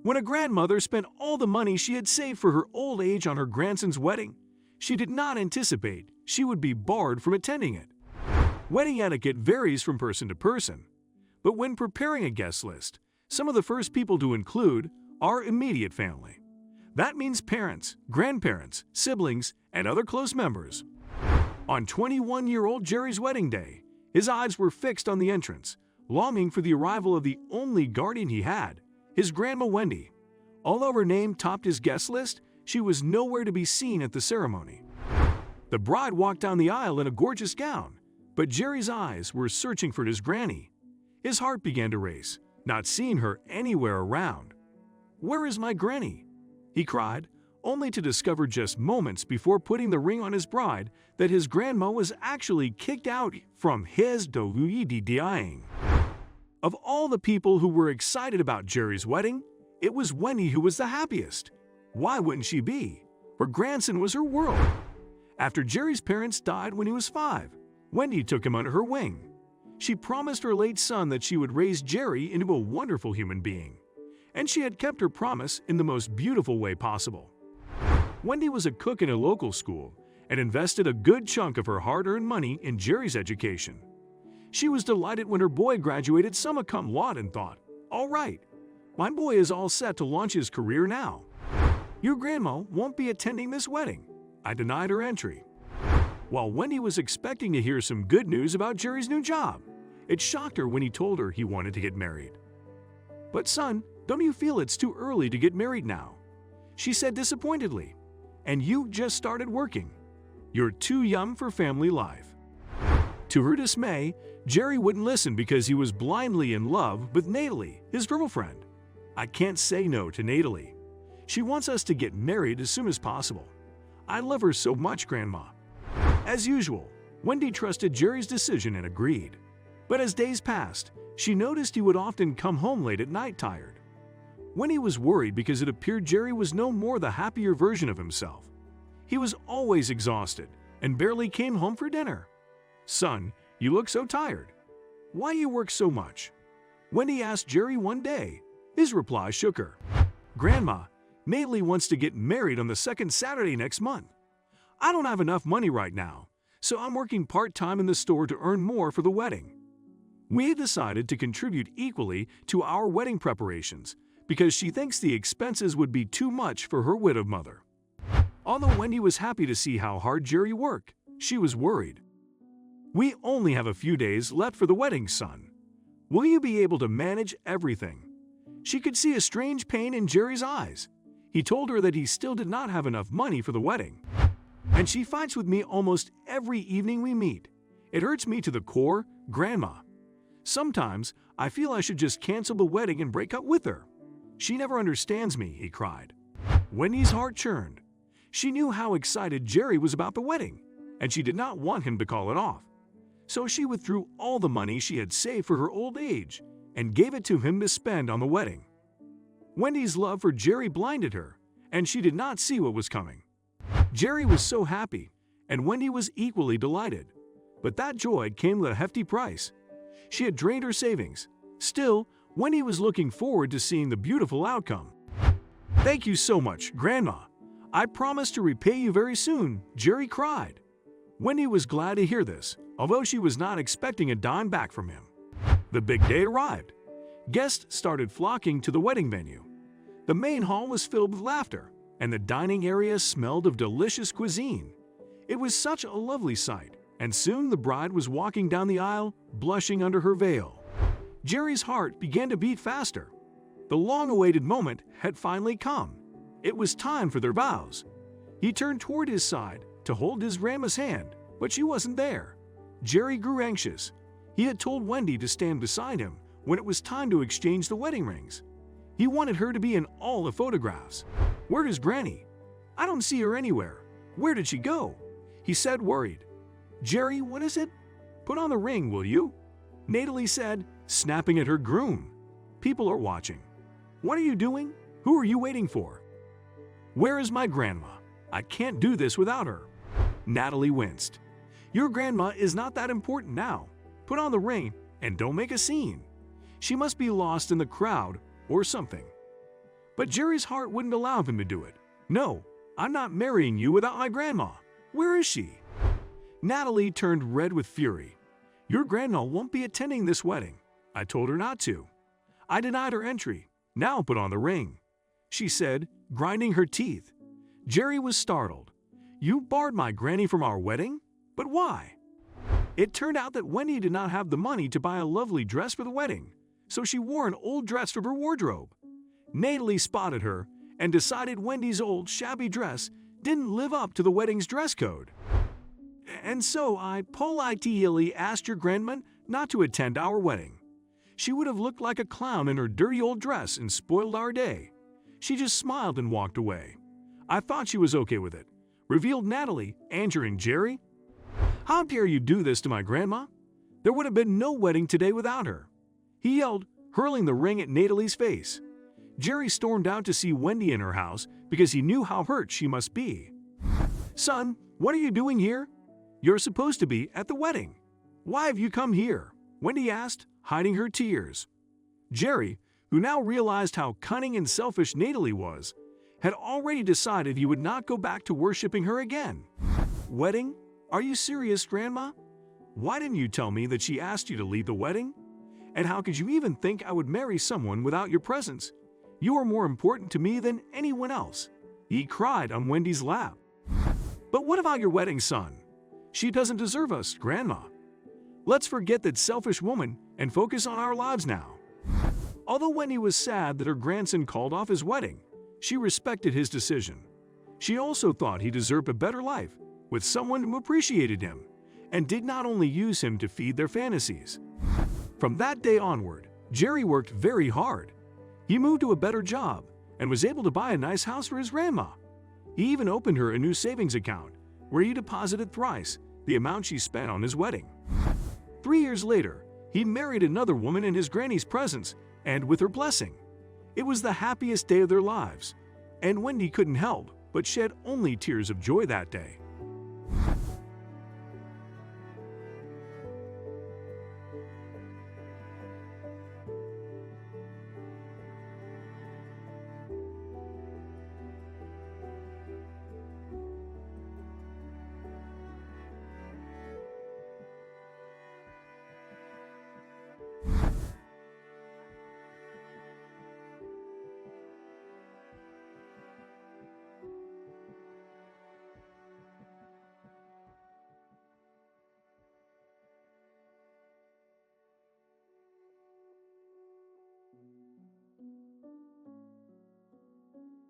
When a grandmother spent all the money she had saved for her old age on her grandson's wedding, she did not anticipate she would be barred from attending it. Wedding etiquette varies from person to person, but when preparing a guest list, some of the first people to include are immediate family. That means parents, grandparents, siblings, and other close members. On 21-year-old Jerry's wedding day, his eyes were fixed on the entrance, longing for the arrival of the only guardian he had, his Grandma Wendy. Although her name topped his guest list, she was nowhere to be seen at the ceremony. The bride walked down the aisle in a gorgeous gown, but Jerry's eyes were searching for his granny. His heart began to race, not seeing her anywhere around. "Where is my granny?" he cried, only to discover just moments before putting the ring on his bride that his grandma was actually kicked out from his dying. Of all the people who were excited about Jerry's wedding, it was Wendy who was the happiest. Why wouldn't she be? Her grandson was her world. After Jerry's parents died when he was 5, Wendy took him under her wing. She promised her late son that she would raise Jerry into a wonderful human being, and she had kept her promise in the most beautiful way possible. Wendy was a cook in a local school and invested a good chunk of her hard-earned money in Jerry's education. She was delighted when her boy graduated summa cum laude and thought, "All right, my boy is all set to launch his career now." "Your grandma won't be attending this wedding," I denied her entry. While Wendy was expecting to hear some good news about Jerry's new job, it shocked her when he told her he wanted to get married. "But son, don't you feel it's too early to get married now?" she said disappointedly. "And you just started working. You're too young for family life." To her dismay, Jerry wouldn't listen because he was blindly in love with Natalie, his girlfriend. "I can't say no to Natalie. She wants us to get married as soon as possible. I love her so much, Grandma." As usual, Wendy trusted Jerry's decision and agreed. But as days passed, she noticed he would often come home late at night tired. Wendy was worried because it appeared Jerry was no more the happier version of himself. He was always exhausted and barely came home for dinner. "Son, you look so tired. Why you work so much?" Wendy asked Jerry one day. His reply shook her. "Grandma, Natalie wants to get married on the second Saturday next month. I don't have enough money right now, so I'm working part-time in the store to earn more for the wedding. We decided to contribute equally to our wedding preparations because she thinks the expenses would be too much for her widowed mother." Although Wendy was happy to see how hard Jerry worked, she was worried. "We only have a few days left for the wedding, son. Will you be able to manage everything?" She could see a strange pain in Jerry's eyes. He told her that he still did not have enough money for the wedding. "And she fights with me almost every evening we meet. It hurts me to the core, Grandma. Sometimes I feel I should just cancel the wedding and break up with her. She never understands me," he cried. Wendy's heart churned. She knew how excited Jerry was about the wedding, and she did not want him to call it off. So she withdrew all the money she had saved for her old age and gave it to him to spend on the wedding. Wendy's love for Jerry blinded her, and she did not see what was coming. Jerry was so happy, and Wendy was equally delighted. But that joy came with a hefty price. She had drained her savings. Still, Wendy was looking forward to seeing the beautiful outcome. "Thank you so much, Grandma. I promise to repay you very soon," Jerry cried. Wendy was glad to hear this, although she was not expecting a dime back from him. The big day arrived. Guests started flocking to the wedding venue. The main hall was filled with laughter, and the dining area smelled of delicious cuisine. It was such a lovely sight, and soon the bride was walking down the aisle, blushing under her veil. Jerry's heart began to beat faster. The long-awaited moment had finally come. It was time for their vows. He turned toward his side to hold his grandma's hand, but she wasn't there. Jerry grew anxious. He had told Wendy to stand beside him when it was time to exchange the wedding rings. He wanted her to be in all the photographs. "Where is Granny? I don't see her anywhere. Where did she go?" he said, worried. "Jerry, what is it? Put on the ring, will you?" Natalie said, snapping at her groom. "People are watching. What are you doing? Who are you waiting for?" "Where is my grandma? I can't do this without her." Natalie winced. "Your grandma is not that important now. Put on the ring and don't make a scene. She must be lost in the crowd or something." But Jerry's heart wouldn't allow him to do it. "No, I'm not marrying you without my grandma. Where is she?" Natalie turned red with fury. "Your grandma won't be attending this wedding. I told her not to. I denied her entry. Now put on the ring," she said, grinding her teeth. Jerry was startled. "You barred my granny from our wedding? But why?" It turned out that Wendy did not have the money to buy a lovely dress for the wedding, so she wore an old dress from her wardrobe. Natalie spotted her and decided Wendy's old, shabby dress didn't live up to the wedding's dress code. "And so I politely asked your grandma not to attend our wedding. She would have looked like a clown in her dirty old dress and spoiled our day. She just smiled and walked away. I thought she was okay with it," revealed Natalie, answering Jerry. "How dare you do this to my grandma? There would have been no wedding today without her," he yelled, hurling the ring at Natalie's face. Jerry stormed out to see Wendy in her house because he knew how hurt she must be. "Son, what are you doing here? You're supposed to be at the wedding. Why have you come here?" Wendy asked, hiding her tears. Jerry, who now realized how cunning and selfish Natalie was, had already decided he would not go back to worshiping her again. "Wedding? Are you serious, Grandma? Why didn't you tell me that she asked you to leave the wedding? And how could you even think I would marry someone without your presence? You are more important to me than anyone else," he cried on Wendy's lap. "But what about your wedding, son? She doesn't deserve us, Grandma. Let's forget that selfish woman and focus on our lives now." Although Wendy was sad that her grandson called off his wedding, she respected his decision. She also thought he deserved a better life with someone who appreciated him and did not only use him to feed their fantasies. From that day onward, Jerry worked very hard. He moved to a better job and was able to buy a nice house for his grandma. He even opened her a new savings account where he deposited thrice the amount she spent on his wedding. 3 years later, he married another woman in his granny's presence and with her blessing. It was the happiest day of their lives, and Wendy couldn't help but shed only tears of joy that day.